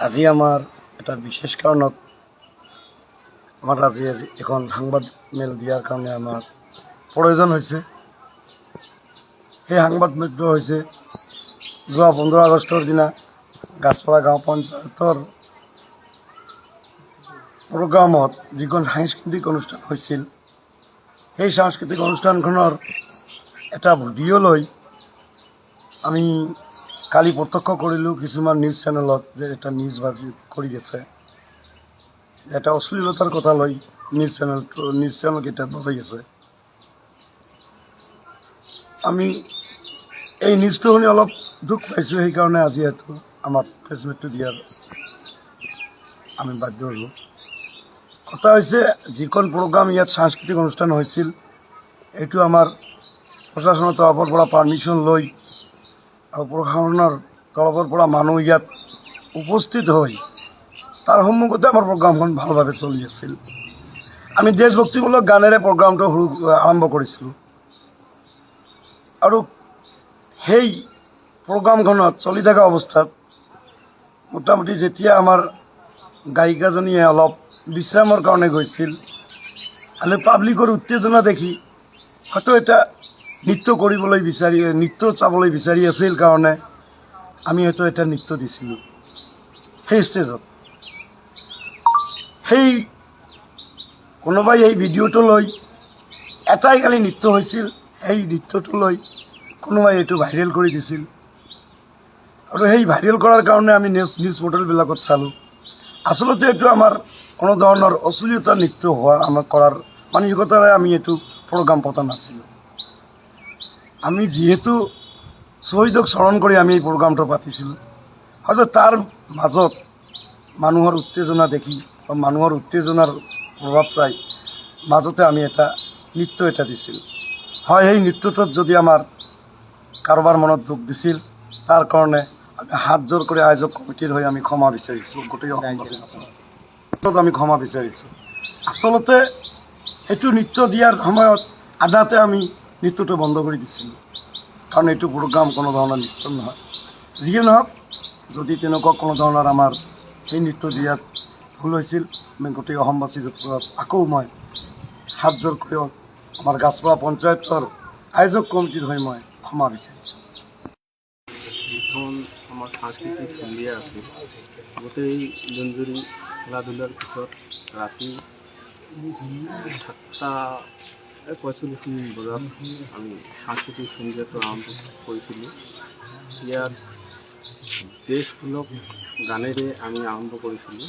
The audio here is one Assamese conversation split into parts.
আজি আমার এটা বিশেষ কারণত আমার আজি এখন সংবাদ মেল দিয়ার কারণে আমার প্রয়োজন হয়েছে। সেই সংবাদ মেলটো হয়েছে যোৱা 15 আগস্টৰ দিনা গাছপাৰা গাঁও পঞ্চায়তৰ প্ৰগ্ৰামত যিখন সাংস্কৃতিক অনুষ্ঠান হৈছিল, সেই সাংস্কৃতিক অনুষ্ঠানখনৰ এটা ভিডিঅ' লৈ আমি কালি প্ৰত্যক্ষ কৰিলোঁ কিছুমান নিউজ চেনেলত যে এটা নিউজ বাজি কৰি আছে, এটা অশ্লীলতাৰ কথা লৈ নিউজ চেনেলকেইটাত বজাই আছে। আমি এই নিউজটো শুনি অলপ দুখ পাইছোঁ, সেইকাৰণে আজি হয়তো আমাক প্ৰেছ মিটটো দিয়াৰ আমি বাধ্য হ'লোঁ। কথা হৈছে যিখন প্ৰগ্ৰাম ইয়াত সাংস্কৃতিক অনুষ্ঠান হৈছিল, এইটো আমাৰ প্ৰশাসনৰ তৰফৰ পৰা পাৰ্মিশ্যন লৈ আৰু প্ৰশাসনৰ তৰফৰ পৰা মানুহ ইয়াত উপস্থিত হৈ তাৰ সন্মুখতে আমাৰ প্ৰগ্ৰামখন ভালভাৱে চলি আছিল। আমি দেশভক্তিমূলক গানেৰে প্ৰগ্ৰামটো আৰম্ভ কৰিছিলোঁ আৰু সেই প্ৰগ্ৰামখনত চলি থকা অৱস্থাত মোটামুটি যেতিয়া আমাৰ গায়িকাজনীয়ে অলপ বিশ্ৰামৰ কাৰণে গৈছিল, আমি পাব্লিকৰ উত্তেজনা দেখি হয়তো এটা নৃত্য কৰিবলৈ নৃত্য চাবলৈ বিচাৰি আছিল কাৰণে আমি হয়তো এটা নৃত্য দিছিলোঁ সেই ষ্টেজত। সেই কোনোবাই এই ভিডিঅ'টো লৈ এটাই খালি নৃত্য হৈছিল, সেই নৃত্যটো লৈ কোনোবাই এইটো ভাইৰেল কৰি দিছিল আৰু সেই ভাইৰেল কৰাৰ কাৰণে আমি নিউজ পৰ্টেলবিলাকত চালোঁ। আচলতে এইটো আমাৰ কোনো ধৰণৰ অশ্লীলতা নৃত্য হোৱা আমাৰ কৰাৰ মানসিকতাৰে আমি এইটো প্ৰগ্ৰাম পতা নাছিলোঁ। আমি যিহেতু শ্বহীদক স্মৰণ কৰি আমি এই প্ৰগ্ৰামটো পাতিছিলোঁ, হয়তো তাৰ মাজত মানুহৰ উত্তেজনা দেখি বা মানুহৰ উত্তেজনাৰ প্ৰভাৱ চাই মাজতে আমি এটা নৃত্য এটা দিছিলোঁ। হয়, সেই নৃত্যটোত যদি আমাৰ কাৰোবাৰ মনত দুখ দিছিল, তাৰ কাৰণে আমি হাত জোৰ কৰি আয়োজক কমিটিৰ হৈ আমি ক্ষমা বিচাৰিছোঁ। গোটেই অসমবাসীৰ আমি ক্ষমা বিচাৰিছোঁ। আচলতে সেইটো নৃত্য দিয়াৰ সময়ত আধাতে আমি নৃত্যটো বন্ধ কৰি দিছিলোঁ, কাৰণ এইটো প্ৰগ্ৰাম কোনো ধৰণৰ নৃত্য নহয়। যিয়ে নহওক, যদি তেনেকুৱা কোনো ধৰণৰ আমাৰ সেই নৃত্য দিয়াত ভুল হৈছিল, আমি গোটেই অসমবাসীৰ ওচৰত আকৌ মই হাত জোৰ কৰি আমাৰ গাছপাৰা পঞ্চায়তৰ আয়োজক কমিটিৰ হৈ মই ক্ষমা বিচাৰিছোঁ। যিখন আমাৰ সাংস্কৃতিক সন্ধিয়া আছিল, গোটেই দিনজুৰি খেলা ধূলাৰ পিছত ৰাতি 7:45 বজাত আমি সাংস্কৃতিক সন্ধিয়াটো আৰম্ভ কৰিছিলোঁ। ইয়াত দেশমূলক গানেৰে আমি আৰম্ভ কৰিছিলোঁ।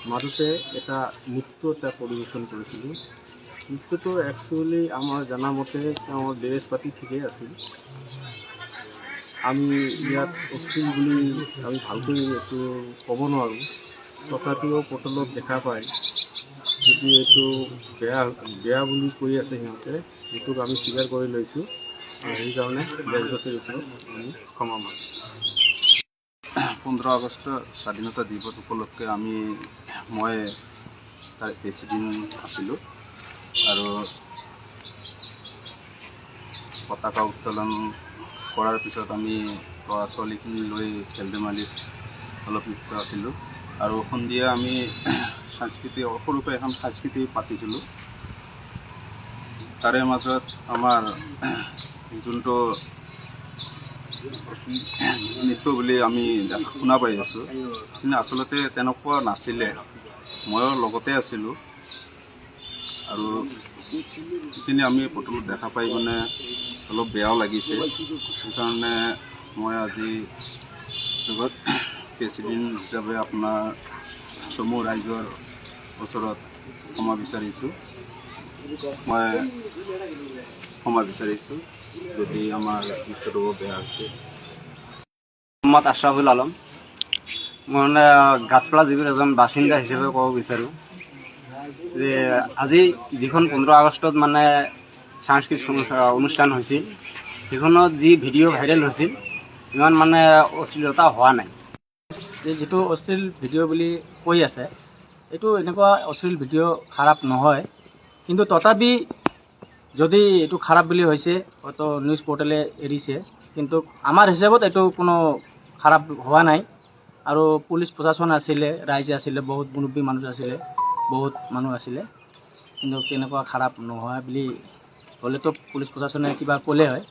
মাজতে এটা নৃত্য পৰিৱেশন কৰিছিলোঁ। নৃত্যটো একচুৱেলি আমাৰ জনামতে তেওঁৰ ড্ৰেছ পাতি ঠিকেই আছিল। আমি ইয়াত অশ্লীল বুলি আমি ভালকৈ এইটো ক'ব নোৱাৰোঁ, তথাপিও পটলত দেখা পায় যদি এইটো বেয়া বুলি কৈ আছে সিহঁতে, সেইটোক আমি স্বীকাৰ কৰি লৈছোঁ আৰু সেইকাৰণে দেশবাসীৰ ওচৰত আমি ক্ষমা মাগিছোঁ। 15 আগষ্ট স্বাধীনতা দিৱস উপলক্ষে মই তাৰ প্ৰেচিডেণ্ট আছিলোঁ আৰু পতাকা উত্তোলন কৰাৰ পিছত আমি ল'ৰা ছোৱালীখিনি লৈ খেল ধেমালিত অলপ লিপ্ত আছিলোঁ আৰু সন্ধিয়া আমি সৰুকৈ এখন সাংস্কৃতিক পাতিছিলোঁ। তাৰে মাজত আমাৰ যোনটো নৃত্য বুলি আমি শুনা পাই আছোঁ, কিন্তু আচলতে তেনেকুৱা নাছিলে। ময়ো লগতে আছিলোঁ আৰু সেইখিনি আমি পটলত দেখা পাই মানে অলপ বেয়াও লাগিছে। সেইকাৰণে মই আজি প্ৰেচিডেণ্ট হিচাপে আপোনাৰ চমু ৰাইজৰ ওচৰত ক্ষমা বিচাৰিছোঁ। যদি আমাৰ নৃত্যটো বেয়া হৈছে। মোহাম্মদ আশৰাফুল আলম, মই মানে গাছপাৰা জিলাৰ এজন বাসিন্দা হিচাপে ক'ব বিচাৰোঁ যে আজি যিখন 15 আগষ্টত মানে সাংস্কৃতিক অনুষ্ঠান হৈছিল, সেইখনত যি ভিডিঅ' ভাইৰেল হৈছিল, ইমান মানে অশ্লীলতা হোৱা নাই। যিটো অশ্লীল ভিডিঅ' বুলি কৈ আছে, এইটো এনেকুৱা অশ্লীল ভিডিঅ' খাৰাপ নহয়, কিন্তু তথাপি যদি এইটো খাৰাপ বুলি হৈছে হয়তো নিউজ পৰ্টেলে এৰিছে, কিন্তু আমাৰ হিচাপত এইটো কোনো খাৰাপ হোৱা নাই। আৰু পুলিচ প্ৰশাসন আছিলে, ৰাইজ আছিলে, বহুত মুৰব্বী মানুহ আছিলে, বহুত মানুহ আছিলে, কিন্তু তেনেকুৱা খাৰাপ নহয় বুলি হ'লেতো পুলিচ প্ৰশাসনে কিবা ক'লে হয়।